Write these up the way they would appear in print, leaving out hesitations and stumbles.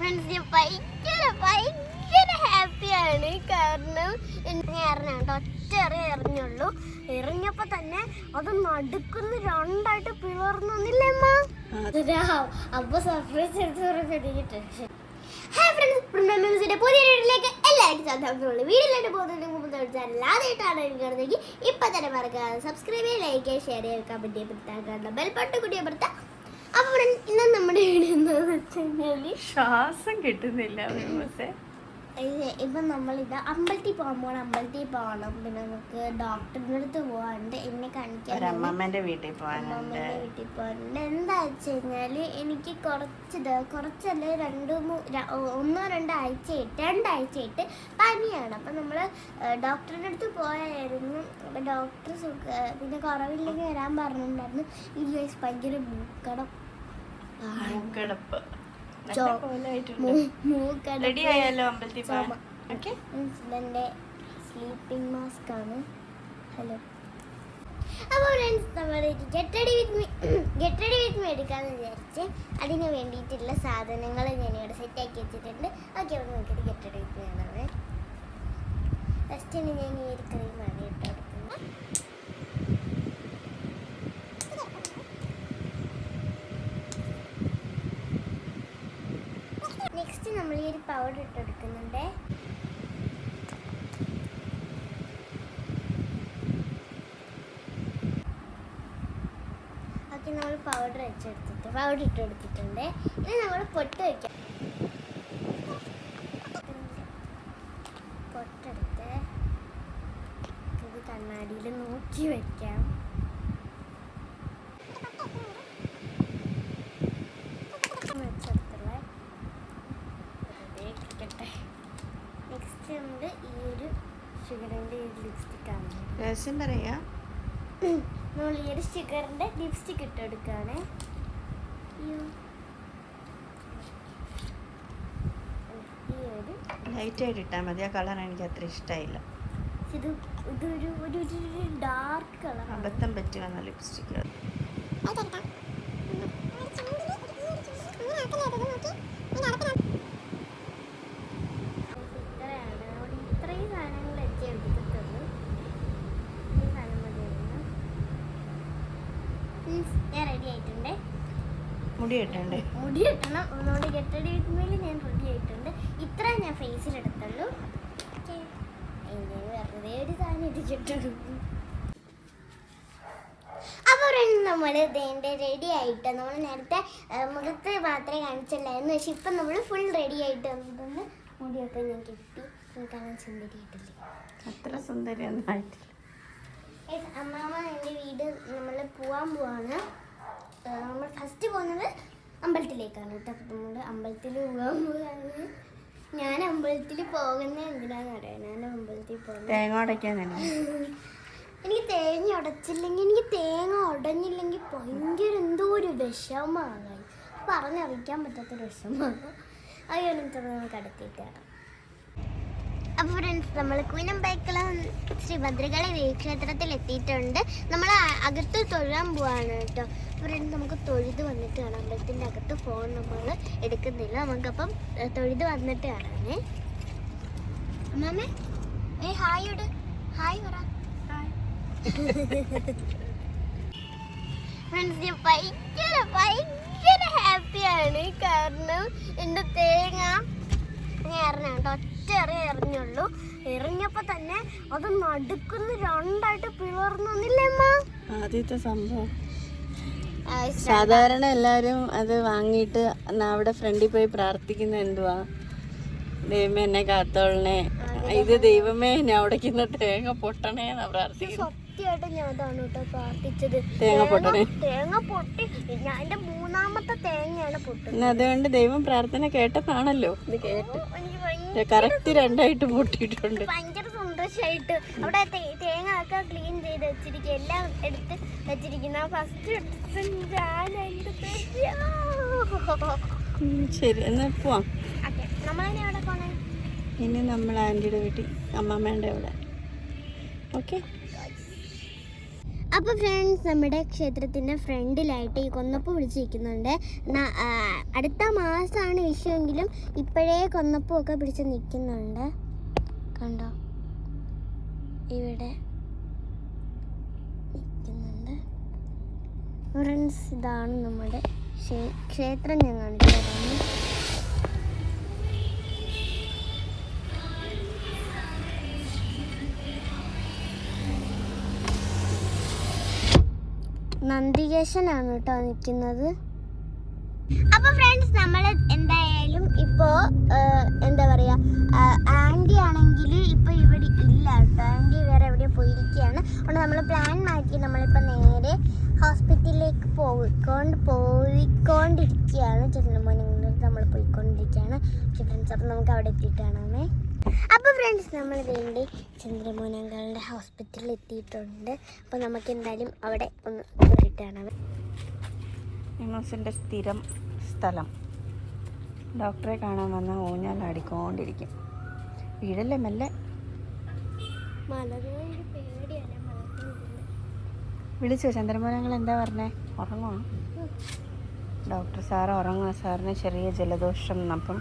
Friends ഭയങ്കര ഹാപ്പിയാണ്. കാരണം എറിഞ്ഞാട്ടോ ഒറ്റ എറിഞ്ഞുള്ളൂ. എറിഞ്ഞപ്പോ തന്നെ അത് നടുക്കുന്ന് രണ്ടായിട്ട് പിളർന്നില്ലേ അപ്പൊ സർപ്രൈസ് എടുത്ത് ഹായ് ഫ്രണ്ട്സ്, പുതിയ വീഡിയോയിലേക്ക് എല്ലാവർക്കും സ്വാഗതം. വീഡിയോയിലോട്ട് പോകുന്നതിന് മുമ്പ് അല്ലാതെയായിട്ടാണ് എനിക്കാണെങ്കിൽ ഇപ്പൊ തന്നെ മറക്കാതെ സബ്സ്ക്രൈബ് ചെയ്യുക, ലൈക്ക് ചെയ്യുക, ഷെയർ ചെയ്യുക, കമന്റ് ചെയ്യുക, ബെൽ ബട്ടൺ കൂടി അമർത്താം. അപ്പൊ ഇന്ന് നമ്മുടെ വീഡിയോ എന്താണെന്ന് വെച്ച് കഴിഞ്ഞാല് ശ്വാസം കിട്ടുന്നില്ല. ഇപ്പൊ നമ്മളിത് അമ്പലത്തിൽ പോകണം. പിന്നെ നമുക്ക് ഡോക്ടറിന്റെ അടുത്ത് പോകാനുണ്ട്, എന്നെ കാണിക്കാൻ അമ്മമ്മേന്റെ വീട്ടിൽ പോകാനുണ്ട്. എന്താ വെച്ച് കഴിഞ്ഞാല് എനിക്ക് കുറച്ചല്ല രണ്ടാഴ്ചയായിട്ട് പനിയാണ്. അപ്പൊ നമ്മള് ഡോക്ടറിന്റെ അടുത്ത് പോയായിരുന്നു. അപ്പൊ ഡോക്ടർ പിന്നെ കുറവില്ലെങ്കിൽ വരാൻ പറഞ്ഞിട്ടുണ്ടായിരുന്നു. ഈ വയസ്സ് ഭയങ്കര മൂക്കടപ്പ് ഇതെന്റെ സ്ലീപ്പിംഗ് മാസ്ക് ആണ്. ഹലോ. അപ്പോൾ ഫ്രണ്ട്സ്, നമ്മൾ ഗെറ്റ് റെഡി വിത്ത് മീ എടുക്കാമെന്ന് വിചാരിച്ച് അതിന് വേണ്ടിയിട്ടുള്ള സാധനങ്ങൾ ഞാനിവിടെ സെറ്റാക്കി വെച്ചിട്ടുണ്ട്. ഓക്കെ, അപ്പോൾ നോക്കിയിട്ട് ഗെറ്റ് റെഡി വിത്ത് മീ ആണ്. ഫസ്റ്റിന് ഞാൻ ഈ ഒരു ക്രീമാണ് ഇട്ട് കൊടുക്കുന്നത്. നെക്സ്റ്റ് നമ്മൾ ഈ ഒരു പൗഡർ ഇട്ടെടുക്കുന്നുണ്ട്. ഓക്കെ, നമ്മൾ പൗഡർ ഇട്ടെടുത്തിട്ടുണ്ട്. ഇനി നമ്മൾ പൊട്ടെടുത്ത് ഇത് കണ്ണാടിയിൽ നോക്കി വയ്ക്കാം. നെക്സ്റ്റ് ഉണ്ട് ഈ ഒരു ഷുഗറിന്റെ ലിപ്സ്റ്റിക് ആണ്. രഹസ്യം പറയാ, നമ്മൾ ഈ ഒരു ഷുഗറിന്റെ ലിപ്സ്റ്റിക് ഇട്ടെടുക്കാണ്. ലൈറ്റ് ആയിട്ട് ഇട്ടാൽ മതി. ആ കളർ എനിക്ക് അത്ര ഇഷ്ടമായില്ല. ഇതൊരു ഡാർക്ക് കളർ. അബദ്ധം പറ്റി വന്ന ലിപ്സ്റ്റിക്. ഞാൻ റെഡി ആയിട്ടുണ്ട്. മുടി കെട്ടണം. ഒന്നുകൂടി ഗെറ്റ് റെഡി വിത്ത് മീയിൽ ഞാൻ റെഡി ആയിട്ടുണ്ട്. ഇത്ര ഞാൻ ഫേസിൽ എടുത്തുള്ളൂ. വെറുതെ ഒരു സാധനം ഇട്ടിട്ടുള്ളൂ. അപ്പോൾ നമ്മൾ ഇതിൻ്റെ റെഡി ആയിട്ട് നമ്മൾ നേരത്തെ മുഖത്ത് മാത്രമേ കാണിച്ചില്ലായിരുന്നു. പക്ഷെ ഇപ്പം നമ്മൾ ഫുൾ റെഡി ആയിട്ട് വന്നിട്ടുണ്ട്. മുടിയൊക്കെ ഞാൻ കെട്ടി കാണാൻ സുന്ദരിയായിട്ടില്ലേ? അത്ര സുന്ദരിയൊന്നും ആയിട്ടില്ല. അമ്മാമ്മ എൻ്റെ വീട് നമ്മൾ പോവാൻ പോവാണ്. നമ്മൾ ഫസ്റ്റ് പോകുന്നത് അമ്പലത്തിലേക്കാണ് കേട്ടോ. നമ്മൾ അമ്പലത്തിൽ പോകാൻ പോവാണ്. ഞാൻ അമ്പലത്തിൽ പോകുന്നത് എന്തിനാന്ന് അറിയാം. ഞാൻ അമ്പലത്തിൽ പോകുന്നത് തേങ്ങ ഉടയ്ക്കാനാണ്. എനിക്ക് തേങ്ങ ഉടഞ്ഞില്ലെങ്കിൽ ഭയങ്കര എന്തോ ഒരു വിഷമമായി, പറഞ്ഞറിയിക്കാൻ പറ്റാത്തൊരു വിഷമമാണ്. അയ്യോ, നമുക്ക് അടുത്തിട്ടാണ്. അപ്പോൾ ഫ്രണ്ട്സ്, നമ്മൾ കുയിനമ്പൈക്കുളം ശ്രീ ഭദ്രകാളി ക്ഷേത്രത്തിൽ എത്തിയിട്ടുണ്ട്. നമ്മൾ അകത്ത് തൊഴാൻ പോവാണ് കേട്ടോ. ഫ്രണ്ട്സ്, നമുക്ക് തൊഴുത് വന്നിട്ട് കാണാം. അമ്പലത്തിൻ്റെ അകത്ത് ഫോൺ നമ്മൾ എടുക്കുന്നില്ല. നമുക്കപ്പം തൊഴുത് വന്നിട്ട് കാണാമേ. അമ്മാമേ ഹായ് ഇട്. ഹായ് പറ. ഫ്രണ്ട്സ്, ഞാൻ ഭയങ്കര ഹാപ്പിയാണ്. കാരണം എൻ്റെ തേങ്ങ ഞാൻ എറിഞ്ഞാട്ടോ ഒറ്റ എറിഞ്ഞുള്ളൂ. എറിഞ്ഞപ്പോ തന്നെ അത് നടുക്കുന്ന് രണ്ടായിട്ട് പിളർന്നില്ലേ ആദ്യത്തെ സംഭവം. സാധാരണ എല്ലാരും അത് വാങ്ങിയിട്ട് അവിടെ ഫ്രണ്ടിൽ പോയി പ്രാർത്ഥിക്കുന്ന എന്തുവാ, ദൈവമേ എന്നെ കാത്തോളണേ, ഇത് ദൈവമേ എന്നെ അവിടേക്കുന്ന തേങ്ങ പൊട്ടണേന്നാ പ്രാർത്ഥിക്കുന്നത്. സത്യമായിട്ട് ഞാൻ അതാണ് കേട്ടോ പ്രാർത്ഥിച്ചത്. തേങ്ങ പൊട്ടി ഞാൻ എന്റെ മൂന്നാമത്തെ തേങ്ങയാണ് പൊട്ടുന്നത്. അതുകൊണ്ട് ദൈവം പ്രാർത്ഥന കേട്ടതാണല്ലോ. ഇത് കേട്ട് കറക്റ്റ് രണ്ടായിട്ട് പൊട്ടിയിട്ടുണ്ട്. ഭയങ്കര സന്തോഷമായിട്ട് അവിടെ തേങ്ങ ഒക്കെ ക്ലീൻ ചെയ്ത് വെച്ചിരിക്കും, എല്ലാം എടുത്ത് വെച്ചിരിക്കുന്ന. ഫസ്റ്റ് ശരി, എന്നാ പോവാം. നമ്മളെന്നെ അവിടെ പോണേ. ഇനി നമ്മൾ ആൻറ്റിയുടെ വീട്ടിൽ, അമ്മമ്മേൻ്റെ അവിടെ. ഓക്കെ. അപ്പോൾ ഫ്രണ്ട്സ്, നമ്മുടെ ക്ഷേത്രത്തിൻ്റെ ഫ്രണ്ടിലായിട്ട് ഈ കൊന്നപ്പ് പിടിച്ചിരിക്കുന്നുണ്ട്. അടുത്ത മാസമാണ് വിഷുവെങ്കിലും ഇപ്പോഴേ കൊന്നപ്പൂവൊക്കെ പിടിച്ച് നിൽക്കുന്നുണ്ട്. കണ്ടോ, ഇവിടെ നിൽക്കുന്നുണ്ട്. ഫ്രണ്ട്സ്, ഇതാണ് നമ്മുടെ ക്ഷേത്രം. ഞാൻ കാണിച്ചു തരാം. നന്ദികേശനാണ് കേട്ടോ നിൽക്കുന്നത്. അപ്പോൾ ഫ്രണ്ട്സ്, നമ്മൾ എന്തായാലും ഇപ്പോൾ എന്താ പറയുക, ആൻറ്റി ആണെങ്കിൽ ഇപ്പോൾ ഇവിടെ ഇല്ല കേട്ടോ. ആൻറ്റി വേറെ എവിടെ പോയിരിക്കുകയാണ്. അതുകൊണ്ട് നമ്മൾ പ്ലാൻ മാറ്റി നമ്മളിപ്പോൾ നേരെ ഹോസ്പിറ്റലിലേക്ക് പോയിക്കൊണ്ടിരിക്കുകയാണ്. ചന്ദ്രമോഹനങ്ങളിൽ നമ്മൾ പോയിക്കൊണ്ടിരിക്കുകയാണ് ഫ്രണ്ട്സ്. അപ്പോൾ നമുക്ക് അവിടെ എത്തിയിട്ടാണേ. അപ്പോൾ ഫ്രണ്ട്സ്, നമ്മൾ വേണ്ടി ചന്ദ്രമോഹനങ്ങളുടെ ഹോസ്പിറ്റലിൽ എത്തിയിട്ടുണ്ട്. അപ്പോൾ നമുക്ക് എന്തായാലും അവിടെ ഒന്ന് കയറിയിട്ടാണ്. മിമോസിൻ്റെ സ്ഥിരം സ്ഥലം. ഡോക്ടറെ കാണാൻ വന്ന ഊഞ്ഞാലാടിക്കൊണ്ടിരിക്കും. വീടല്ലേ മെല്ലെ. വിളിച്ചോ ചന്ദ്രമോഹനങ്ങൾ? എന്താ പറഞ്ഞേ? ഉറങ്ങുമോ? ഡോക്ടർ സാറ് ഉറങ്ങുക. സാറിന് ചെറിയ ജലദോഷം. അപ്പം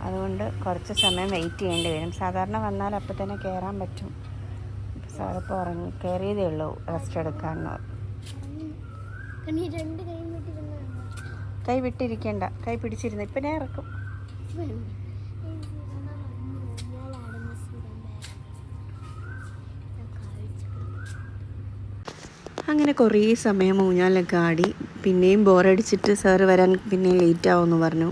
അതുകൊണ്ട് കുറച്ച് സമയം വെയിറ്റ് ചെയ്യേണ്ടി വരും. സാധാരണ വന്നാൽ അപ്പം തന്നെ കയറാൻ പറ്റും. സാറിപ്പോൾ ഉറങ്ങി കയറിയതേ ഉള്ളൂ, റെസ്റ്റ് എടുക്കാൻ. കൈ വിട്ടിരിക്കേണ്ട, കൈ പിടിച്ചിരുന്നു. ഇപ്പം ഞാൻ ഇറക്കും. അങ്ങനെ കുറേ സമയം ഊഞ്ഞാലൊക്കെ ആടി. പിന്നെയും ബോറടിച്ചിട്ട് സാറ് വരാൻ പിന്നെയും ലേറ്റ് ആവുമെന്ന് പറഞ്ഞു.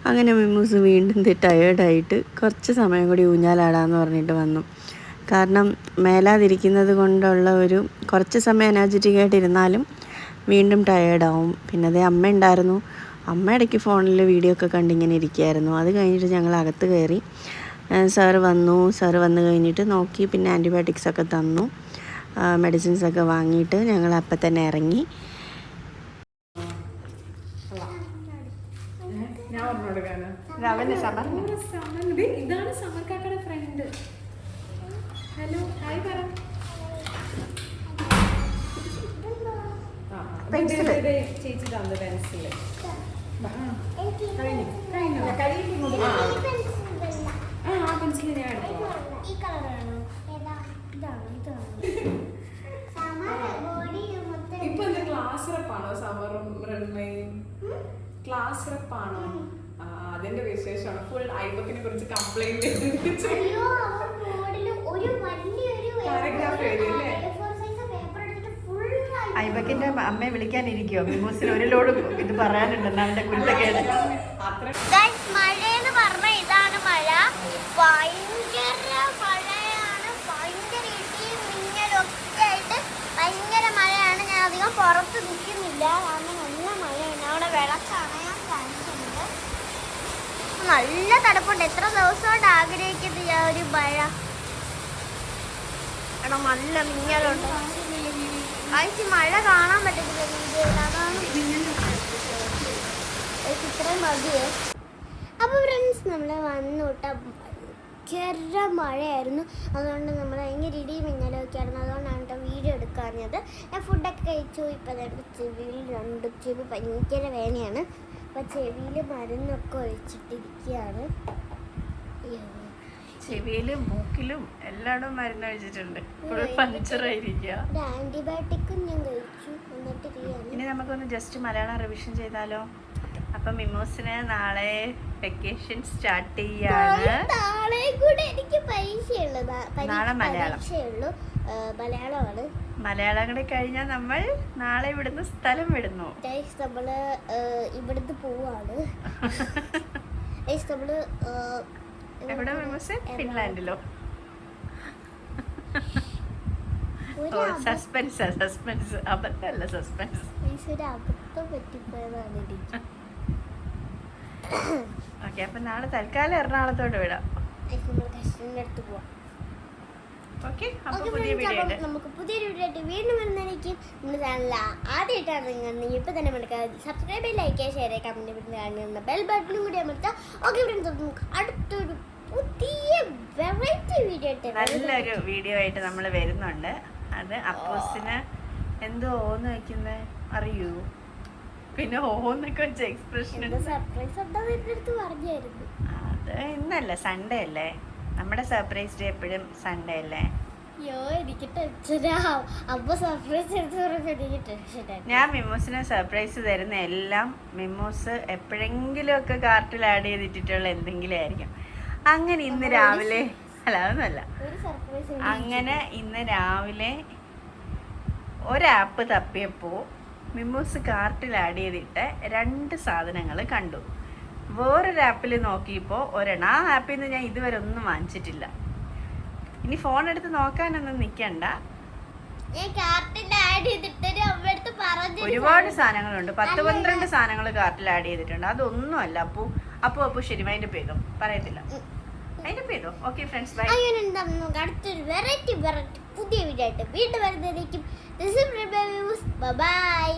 അങ്ങനെ മിമ്മൂസ് വീണ്ടും ടയേർഡായിട്ട് കുറച്ച് സമയം കൂടി ഊഞ്ഞാലാടാന്ന് പറഞ്ഞിട്ട് വന്നു. കാരണം മേലാതിരിക്കുന്നത് കൊണ്ടുള്ള ഒരു കുറച്ച് സമയം എനർജറ്റിക്കായിട്ടിരുന്നാലും വീണ്ടും ടയേർഡാവും. പിന്നെ അതേ അമ്മ ഉണ്ടായിരുന്നു. അമ്മ ഇടയ്ക്ക് ഫോണിൽ വീഡിയോ ഒക്കെ കണ്ടിങ്ങനെ ഇരിക്കുകയായിരുന്നു. അത് കഴിഞ്ഞിട്ട് ഞങ്ങൾ അകത്ത് കയറി. സാറ് വന്നു കഴിഞ്ഞിട്ട് നോക്കി. പിന്നെ ആൻറ്റിബയോട്ടിക്സൊക്കെ തന്നു. മെഡിസിൻസൊക്കെ വാങ്ങിയിട്ട് ഞങ്ങൾ അപ്പം തന്നെ ഇറങ്ങി. ഇതാണ് സമർക്കാക്കയുടെ ഫ്രണ്ട്. ഹലോ, ഹായ് പറ. ചേച്ചി തന്ന പെൻസില് ആ പെൻസിൽ ഞാൻ എടുക്കാം. ഇപ്പൊ എന്താ ക്ലാസ് റെപ്പാണോ? സമറും റൺമയും ക്ലാസ് റെപ്പാണോ? അതിന്റെ വിശേഷമാണ്. ഫുൾ ഐബക്കിനെ കുറിച്ച് കംപ്ലൈന്റ് പാരഗ്രാഫ് എഴുതിയല്ലേ? ഐബക്കിൻ്റെ അമ്മയെ വിളിക്കാനിരിക്കുമോ? മിമൂസിന് ഒരു ലോഡ് ഇത് പറയാനുണ്ടെന്ന് അവൻ്റെ കുരുത്തക്കേട്. മഴയെന്ന് പറഞ്ഞാൽ ഇതാണ് മഴ. ഭയങ്കര മഴയാണ്. ഭയങ്കര ഇടിയും മിന്നലും ഒക്കെ ആയിട്ട് ഭയങ്കര മഴയാണ്. ഞാൻ അധികം പുറത്ത് നിൽക്കുന്നില്ല, കാരണം നല്ല മഴയാണ്. അവിടെ വിളക്കാണ് ഞാൻ കാണിക്കുന്നത്. നല്ല തണുപ്പുണ്ട്. എത്ര ദിവസമായിട്ട് ആഗ്രഹിക്കുന്നത് ഞാൻ ഒരു മഴ. എടാ, നല്ല മിന്നലുണ്ട്. ആഴ്ച മഴ കാണാൻ പറ്റത്തില്ല വീഡിയോയിൽ. അതാണ് ഇത്രയും മതിയേ. അപ്പോൾ ഫ്രണ്ട്സ്, നമ്മൾ വന്നു കേട്ടോ. ഭയങ്കര മഴയായിരുന്നു. അതുകൊണ്ട് നമ്മൾ ഭയങ്കര ഇടിയും മിന്നലൊക്കെ ആയിരുന്നു. അതുകൊണ്ടാണ് കേട്ടോ വീഡിയോ എടുക്കാഞ്ഞത്. ഞാൻ ഫുഡൊക്കെ കഴിച്ചു. ഇപ്പം അതായത് ചെവിയിൽ 2 ചെവി ഭയങ്കര വേദനയാണ്. അപ്പോൾ ചെവിയിൽ മരുന്നൊക്കെ ഒഴിച്ചിട്ടിരിക്കുകയാണ്. ചെവിയിലും മൂക്കിലും എല്ലായിടും മരുന്ന് കഴിച്ചിട്ടുണ്ട്. ഫുൾ പഞ്ചറായിരിക്കുക. ആന്റിബയോട്ടിക്കും ഞാൻ കഴിച്ചു. എന്നിട്ട് ഇനി നമുക്കൊന്ന് ജസ്റ്റ് മലയാളം റിവിഷൻ ചെയ്താലോ? അപ്പം മിമോസിന് നാളെ വെക്കേഷൻ സ്റ്റാർട്ട് ചെയ്യാണ്. നാളെ കൂടെ എനിക്ക് പരീക്ഷയുള്ളൂ. നാളെ മലയാളം മലയാളമാണ്. മലയാളം കൂടെ കഴിഞ്ഞാൽ നമ്മൾ നാളെ ഇവിടുന്ന് സ്ഥലം വിടുന്നു. നമ്മള് ഇവിടുന്ന് പോവാണ്. നമ്മള് എവിടെ മിമോസ്? ഫിൻലാൻഡിലോ? സസ്പെൻസ്. അബദ്ധമല്ല, സസ്പെൻസ്. ഒരു അബദ്ധം പറ്റിപ്പോയതാണ് എനിക്ക്. ഓക്കെ, അപ്പൊ നാളെ തൽക്കാലം എറണാകുളത്തോട്ട് വിടാം. അടുത്ത് പോവാം. നമുക്ക് പുതിയൊരു വീഡിയോ ആയിട്ട് വീണ്ടും വരുന്നതായിരിക്കും. നമ്മുടെ ചാനൽ ആദ്യമായിട്ടാണ് നിങ്ങൾ ഇപ്പം തന്നെ സബ്സ്ക്രൈബ് ചെയ്ത് ലൈക്ക് ചെയ്യുക, ഷെയർ ചെയ്യുക, കമൻറ്റ് കാണുന്ന ബെൽ ബട്ടണും കൂടി അമർത്താം. ഓക്കെ ഫ്രണ്ട്സ്, നമുക്ക് അടുത്തൊരു പുതിയ വെറൈറ്റി വീഡിയോ ആയിട്ട് നല്ലൊരു വീഡിയോ ആയിട്ട് നമ്മൾ വരുന്നുണ്ട്. അത് അപ്പോസിന് എന്തോ ഓന്ന് വെക്കുന്നേ അറിയൂ? പിന്നെ ഓന്നൊക്കെ വെച്ച എക്സ്പ്രഷൻ സർപ്രൈസ് ഉണ്ടെന്ന് എൻ്റെ അടുത്ത് പറഞ്ഞായിരുന്നു. അത് ഇന്നല്ല, സൺഡേ അല്ലേ? നമ്മുടെ സർപ്രൈസ് ഡേ എപ്പോഴും സൺഡേ അല്ലേ? അയ്യോ എനിക്ക് ടെൻഷനാവും. അപ്പൊ സർപ്രൈസ് എടുത്ത് പറയുമ്പോൾ എനിക്ക് ടെൻഷനായി. ഞാൻ മിമ്മൂസിന് സർപ്രൈസ് തരുന്ന എല്ലാം മിമ്മൂസ് എപ്പോഴെങ്കിലും ഒക്കെ കാർട്ടിൽ ആഡ് ചെയ്തിട്ടുള്ള എന്തെങ്കിലും ആയിരിക്കും. അങ്ങനെ ഇന്ന് രാവിലെ അല്ല അതൊന്നുമല്ല, ഒരു സർപ്രൈസ് അങ്ങനെ ഇന്ന് രാവിലെ ഒരാപ്പ് തപ്പിയപ്പോൾ മിമ്മൂസ് കാർട്ടിൽ ആഡ് ചെയ്തിട്ട് 2 സാധനങ്ങൾ കണ്ടു. വേറൊരു ആപ്പിൽ നോക്കിയപ്പോൾ ആ ആപ്പിൽ നിന്ന് ഞാൻ ഇതുവരെ ഒന്നും വാങ്ങിച്ചിട്ടില്ല. ഇനി ഫോൺ എടുത്ത് നോക്കാനൊന്നും നിൽക്കണ്ട. ഒരുപാട് സാധനങ്ങളുണ്ട്, 10-12 സാധനങ്ങൾ കാർട്ടിൽ ആഡ് ചെയ്തിട്ടുണ്ട്. അതൊന്നുമല്ല അപ്പു ശരി മൈൻഡ് ചെയ്തോ, പറയത്തില്ല മൈൻഡ് ചെയ്തോ. Okay friends, bye. അടുത്തൊരു വെറൈറ്റി പുതിയ വീഡിയോ ആയിട്ട് വീണ്ടും വരുന്നതായിരിക്കും. ബൈ.